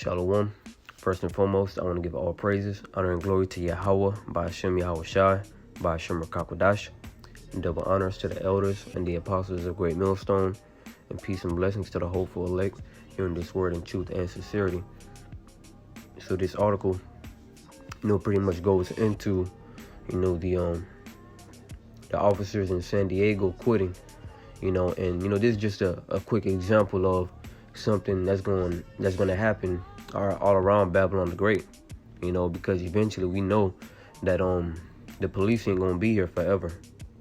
Shalom. First and foremost, I want to give all praises, honor, and glory to Yahweh, by Hashem Yahweh Shai, by Hashem Rakakwadash, and double honors to the elders and the apostles of Great Millstone, and peace and blessings to the hopeful elect, hearing this word in truth and sincerity. So this article, pretty much goes into, the officers in San Diego quitting, and this is just a quick example of something that's going to happen all around Babylon the Great, because eventually we know that the police ain't gonna be here forever,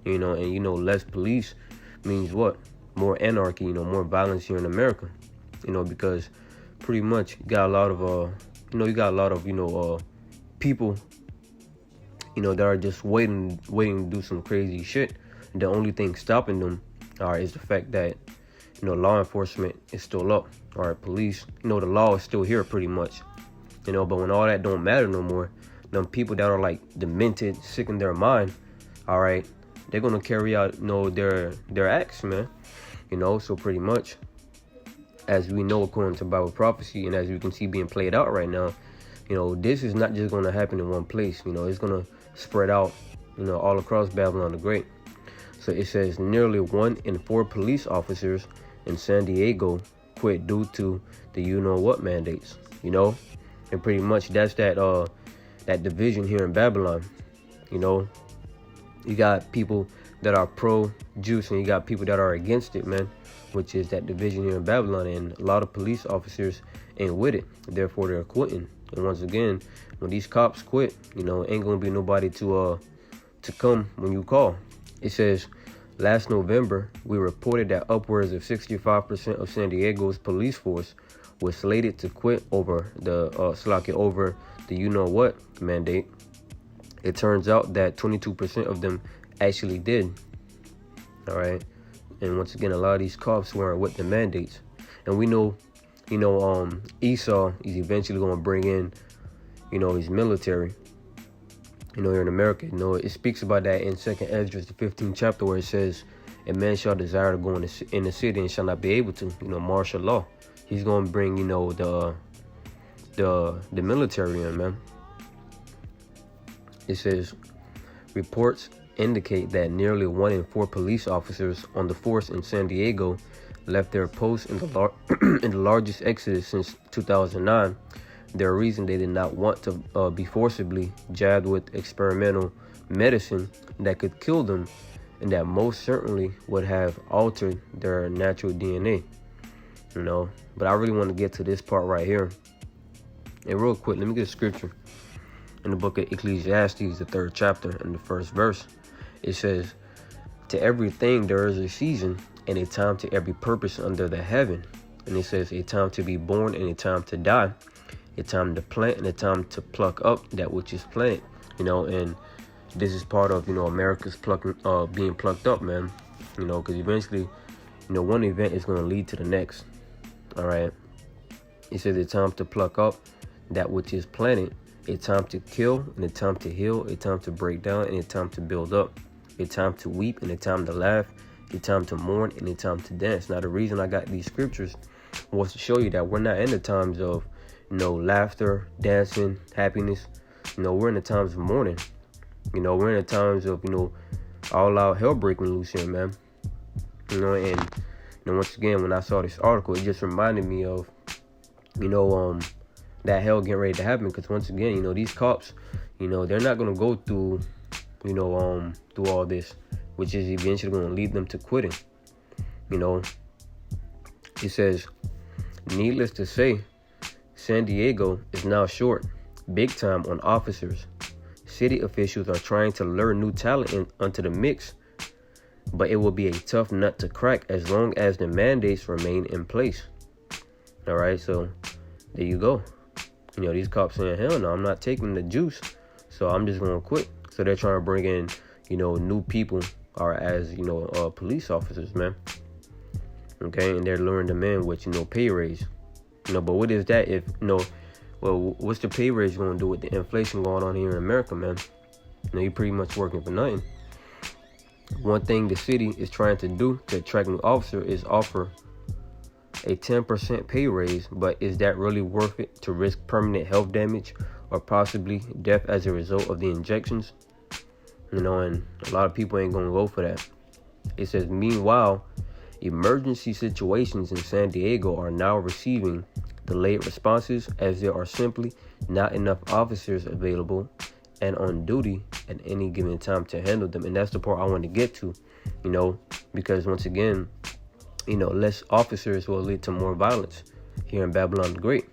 and less police means what? More anarchy, more violence here in America, because pretty much you got a lot of people, that are just waiting to do some crazy shit. The only thing stopping them is the fact that law enforcement is still up. All right, police, the law is still here pretty much, but when all that don't matter no more, them people that are like demented, sick in their mind, all right, they're gonna carry out, their acts, man, so pretty much, as we know according to Bible prophecy, and as we can see being played out right now, this is not just gonna happen in one place, it's gonna spread out, all across Babylon the Great. So it says nearly 1 in 4 police officers in San Diego quit due to the mandates, and pretty much that's that division here in Babylon. You got people that are pro-Jews and you got people that are against it, man, which is that division here in Babylon, and a lot of police officers ain't with it, therefore they're quitting. And once again, when these cops quit, ain't gonna be nobody to come when you call. It says, last November, we reported that upwards of 65% of San Diego's police force was slated to quit over the mandate. It turns out that 22% of them actually did. All right, and once again, a lot of these cops weren't with the mandates, and we know, Esau is eventually going to bring in, his military. Here in America, it speaks about that in 2nd Esdras, the 15th chapter, where it says, a man shall desire to go in the city and shall not be able to, martial law. He's going to bring, the military in, man. It says, reports indicate that nearly 1 in 4 police officers on the force in San Diego left their posts in the in the largest exodus since 2009. Their reason: they did not want to be forcibly jabbed with experimental medicine that could kill them, and that most certainly would have altered their natural DNA. But I really want to get to this part right here. And real quick, let me get a scripture. In the book of Ecclesiastes, the 3rd chapter, and the 1st verse, it says, to everything there is a season, and a time to every purpose under the heaven. And it says, a time to be born and a time to die, a time to plant and a time to pluck up that which is planted, and this is part of, America's being plucked up, man, because eventually, one event is going to lead to the next. All right. It says a time to pluck up that which is planted, a time to kill and a time to heal, a time to break down and a time to build up, a time to weep and a time to laugh, a time to mourn and a time to dance. Now, the reason I got these scriptures was to show you that we're not in the times of laughter, dancing, happiness. We're in the times of mourning. We're in the times of, all out hell breaking loose here, man. And once again, when I saw this article, it just reminded me of, that hell getting ready to happen. Because once again, these cops, they're not going to go through, through all this, which is eventually going to lead them to quitting. It says, needless to say, San Diego is now short, big time, on officers. City officials are trying to lure new talent onto the mix, but it will be a tough nut to crack as long as the mandates remain in place. All right, so there you go. These cops saying, hell no, I'm not taking the juice, so I'm just going to quit. So they're trying to bring in, new people as police officers, man. Okay, and they're luring them in with, pay raise. But what is that if, what's the pay raise going to do with the inflation going on here in America, man? You're pretty much working for nothing. One thing the city is trying to do to attract new officers is offer a 10% pay raise, but is that really worth it to risk permanent health damage or possibly death as a result of the injections? And a lot of people ain't gonna go for that. It says, meanwhile, emergency situations in San Diego are now receiving delayed responses as there are simply not enough officers available and on duty at any given time to handle them. And that's the part I want to get to, because once again, less officers will lead to more violence here in Babylon the Great,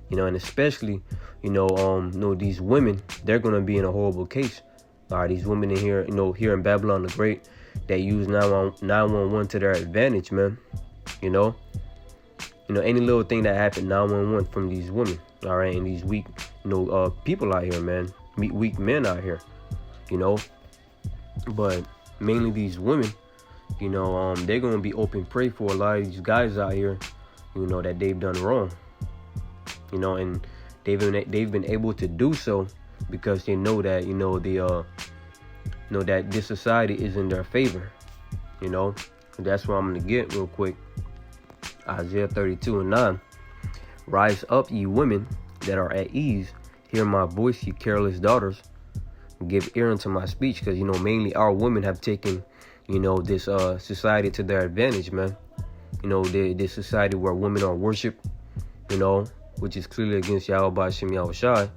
and especially, these women, they're going to be in a horrible case. All right, these women in here, here in Babylon the Great, that use 911 to their advantage, man. Any little thing that happened, 911 from these women, all right, and these weak, people out here, man, weak men out here, but mainly these women, they're gonna be open prey for a lot of these guys out here, that they've done wrong, and they've been able to do so because they know that, that this society is in their favor, and that's what I'm gonna get real quick. Isaiah 32:9. Rise up, ye women that are at ease. Hear my voice, ye careless daughters. Give ear unto my speech, because mainly our women have taken, this society to their advantage, man. This society where women are worshipped, which is clearly against Yahweh Shem Yahushai.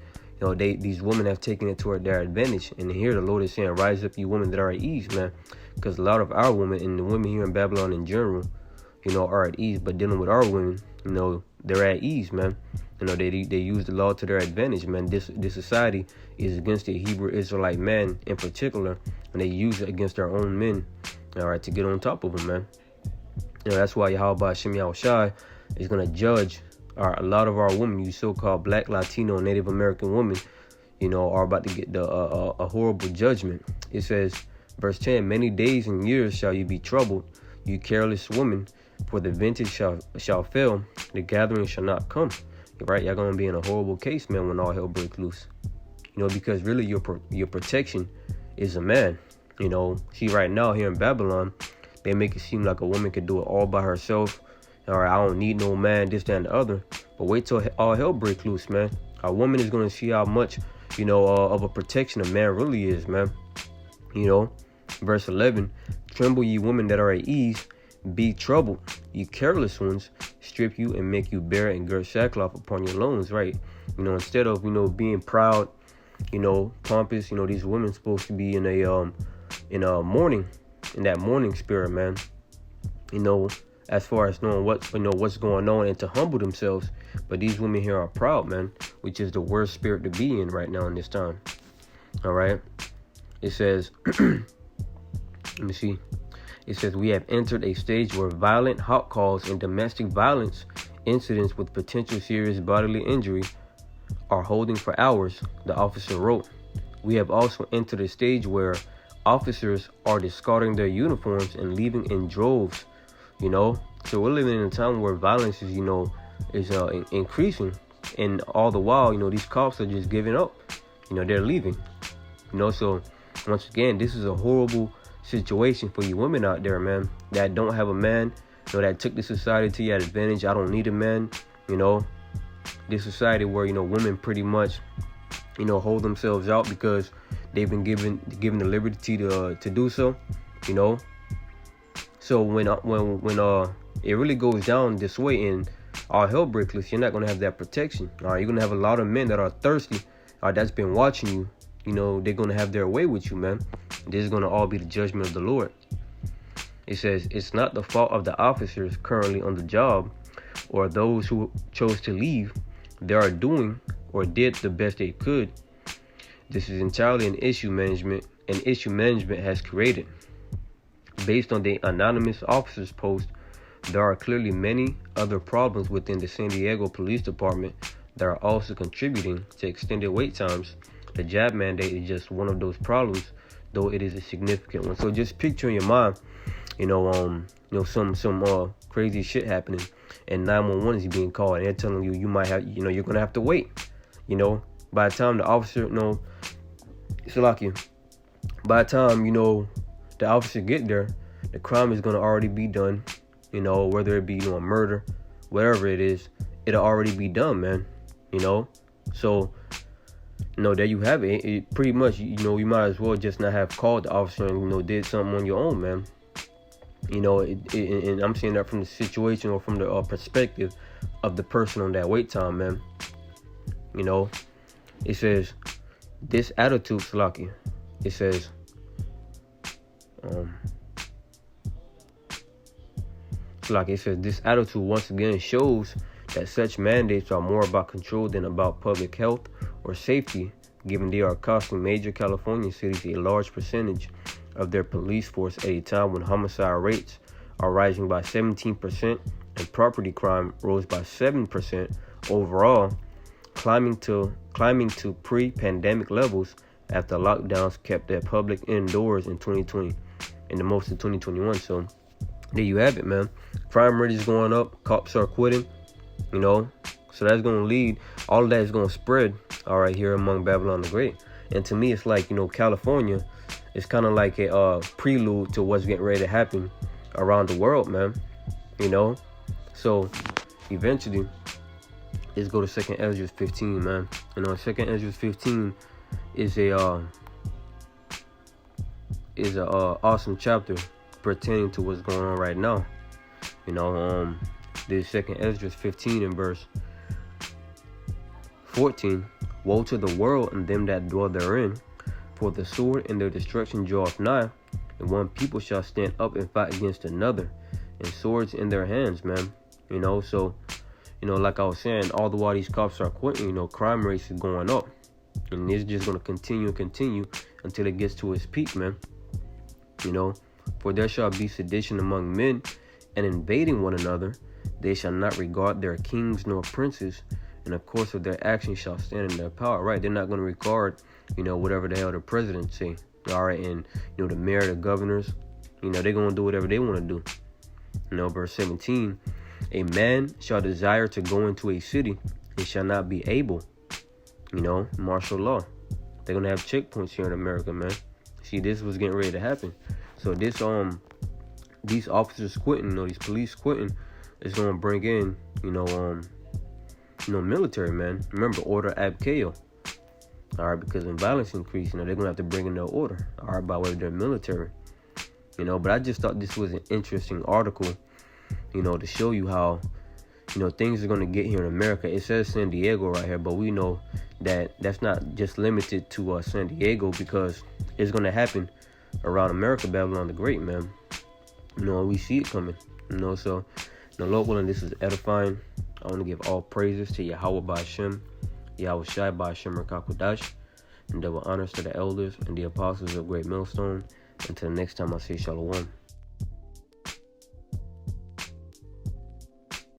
These women have taken it to their advantage, and here the Lord is saying, "Rise up, you women that are at ease, man," because a lot of our women and the women here in Babylon in general, are at ease, but dealing with our women, they're at ease, man. They use the law to their advantage, man. This society is against the Hebrew Israelite man in particular, and they use it against their own men, all right, to get on top of them, man. That's why Yahweh Shem Yahushai is going to judge a lot of our women, you so-called Black, Latino, and Native American women, are about to get a horrible judgment. It says, verse 10, many days and years shall you be troubled, you careless women, for the vintage shall fail, the gathering shall not come. Right? Y'all gonna be in a horrible case, man, when all hell breaks loose. Because really your protection is a man. See, right now here in Babylon, they make it seem like a woman could do it all by herself. All right, I don't need no man, this, that, and the other. But wait till all hell breaks loose, man. A woman is gonna see how much, of a protection a man really is, man. Verse 11, tremble ye women that are at ease, be troubled, ye careless ones, strip you and make you bare and gird sackcloth upon your loins, right? Instead of, being proud, pompous, these women supposed to be in a mourning, in that mourning spirit, man. As far as knowing what's going on and to humble themselves. But these women here are proud, man, which is the worst spirit to be in right now in this time. All right. It says, let me see. It says, we have entered a stage where violent hot calls and domestic violence incidents with potential serious bodily injury are holding for hours, the officer wrote. We have also entered a stage where officers are discarding their uniforms and leaving in droves, So we're living in a time where violence is, increasing. And all the while, these cops are just giving up. They're leaving. So once again, this is a horrible situation for you women out there, man, that don't have a man, that took the society to your advantage. I don't need a man, this society where, women pretty much, hold themselves out because they've been given the liberty to do so, So when it really goes down this way and all hell breaks loose, you're not going to have that protection. All right, you're going to have a lot of men that are thirsty, that's been watching you. They're going to have their way with you, man. This is going to all be the judgment of the Lord. It says, it's not the fault of the officers currently on the job or those who chose to leave. They are doing or did the best they could. This is entirely an issue management has created. Based on the anonymous officer's post, there are clearly many other problems within the San Diego Police Department that are also contributing to extended wait times. The job mandate is just one of those problems, though it is a significant one. So just picture in your mind, some crazy shit happening, and 911 is being called, and they're telling you might have, you're gonna have to wait. By the time the officer, by the time the officer get there, the crime is gonna already be done. Whether it be a murder, whatever it is, it'll already be done, man. So, there you have it. It pretty much, you might as well just not have called the officer and, did something on your own, man. And I'm saying that from the situation or from the perspective of the person on that wait time, man. It says, this attitude, Slaki, it says, this attitude once again shows that such mandates are more about control than about public health or safety, given they are costing major California cities a large percentage of their police force at a time when homicide rates are rising by 17% and property crime rose by 7% overall, climbing to pre-pandemic levels after lockdowns kept the public indoors in 2020 and the most of 2021. So there you have it, man. Crime rate is going up. Cops are quitting. So that's going to lead. All of that is going to spread. All right, here among Babylon the Great. And to me, it's like, California is kind of like a prelude to what's getting ready to happen around the world, man. So eventually, let's go to 2nd Ezra 15, man. 2nd Ezra 15 is a awesome chapter pertaining to what's going on right now. This 2nd Ezra 15 in verse 14. Woe to the world and them that dwell therein, for the sword and their destruction draweth nigh, and one people shall stand up and fight against another, and swords in their hands, man. So, like I was saying, all the while these cops are quitting, crime rates is going up. And it's just going to continue until it gets to its peak, man. For there shall be sedition among men, and invading one another. They shall not regard their kings nor princes, and of course of their actions shall stand in their power. Right? They're not going to regard, whatever the hell the president say. All right, and the mayor, the governors, they're going to do whatever they want to do. Verse 17, a man shall desire to go into a city and shall not be able. Martial law. They're going to have checkpoints here in America, man. See, this was getting ready to happen. So these officers quitting, these police quitting, is going to bring in, military, man. Remember, order ab chaos. All right, because when violence increase, they're going to have to bring in their order, all right, by way of their military. But I just thought this was an interesting article, to show you how, things are going to get here in America. It says San Diego right here, but we know that that's not just limited to San Diego, because it's going to happen around America, Babylon the Great, man. We see it coming. So, Lord willing, this is edifying. I want to give all praises to Yahweh Ba'Shem, Yahweh Shai Ba'Shem Rakakwadash, and double honors to the elders and the apostles of Great Millstone. Until next time, I say Shalom.